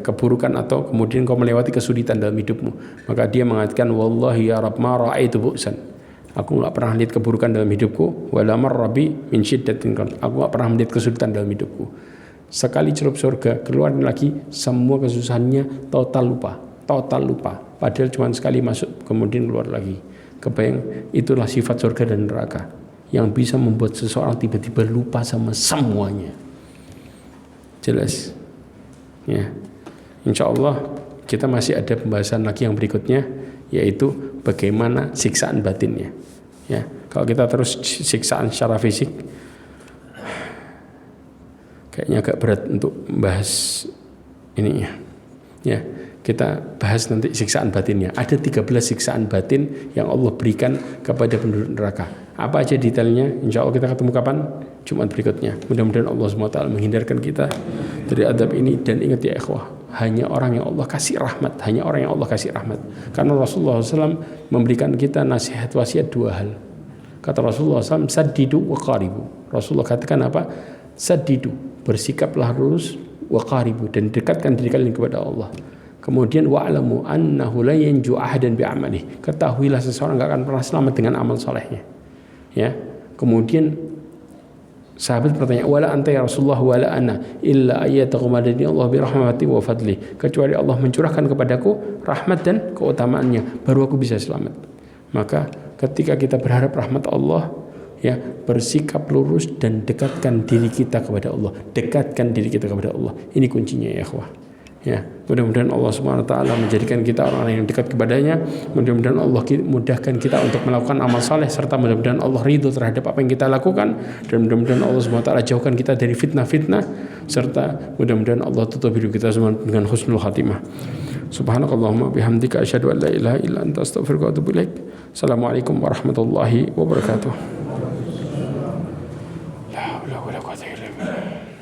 keburukan atau kemudian engkau melewati kesulitan dalam hidupmu? Maka dia mengatakan, "Wallahi ya Rabb, ma ra'aitu bu'san." Aku enggak pernah lihat keburukan dalam hidupku, wala marra bi min syiddatin qad. Aku enggak pernah melihat kesulitan dalam hidupku. Sekali celup surga, keluar lagi semua kesusahannya total lupa. Padahal cuma sekali masuk kemudian keluar lagi. Kebayang, itulah sifat surga dan neraka yang bisa membuat seseorang tiba-tiba lupa sama semuanya. Jelas. Ya. Insya Allah kita masih ada pembahasan lagi yang berikutnya, yaitu bagaimana siksaan batinnya. Ya. Kalau kita terus siksaan secara fisik, kayaknya agak berat untuk membahas ininya. Ya. Kita bahas nanti siksaan batinnya. Ada 13 siksaan batin yang Allah berikan kepada penduduk neraka. Apa aja detailnya? Insya Allah kita ketemu kapan? Jumat berikutnya. Mudah-mudahan Allah SWT menghindarkan kita dari adab ini. Dan ingat ya ikhwah, hanya orang yang Allah kasih rahmat. Karena Rasulullah SAW memberikan kita nasihat wasiat 2 hal. Kata Rasulullah SAW, saddidu wa qaribu. Rasulullah katakan apa? Saddidu, bersikaplah lurus, wa qaribu, dan dekatkan diri kalian kepada Allah. Kemudian wa'lamu annahu la yanju ahadan bi'amalihi. Ketahuilah seseorang enggak akan pernah selamat dengan amal solehnya. Ya. Kemudian sahabat bertanya, "Wala anta ya Rasulullah wala ana illa ayyataghamadani Allah bi rahmati wa fadli." Kecuali Allah mencurahkan kepadaku rahmat dan keutamaannya, baru aku bisa selamat. Maka ketika kita berharap rahmat Allah, bersikap lurus dan dekatkan diri kita kepada Allah. Ini kuncinya ya ikhwah. Ya, mudah-mudahan Allah Subhanahu wa taala menjadikan kita orang-orang yang dekat kepadanya. Mudah-mudahan Allah mudahkan kita untuk melakukan amal saleh, serta mudah-mudahan Allah ridho terhadap apa yang kita lakukan, dan mudah-mudahan Allah Subhanahu wa taala jauhkan kita dari fitnah-fitnah, serta mudah-mudahan Allah tutup hidup kita semua dengan husnul khatimah. Subhanakallahumma bihamdika asyhadu an la ilaha illa anta astaghfiruka wa atubu ilaik. Assalamualaikum warahmatullahi wabarakatuh.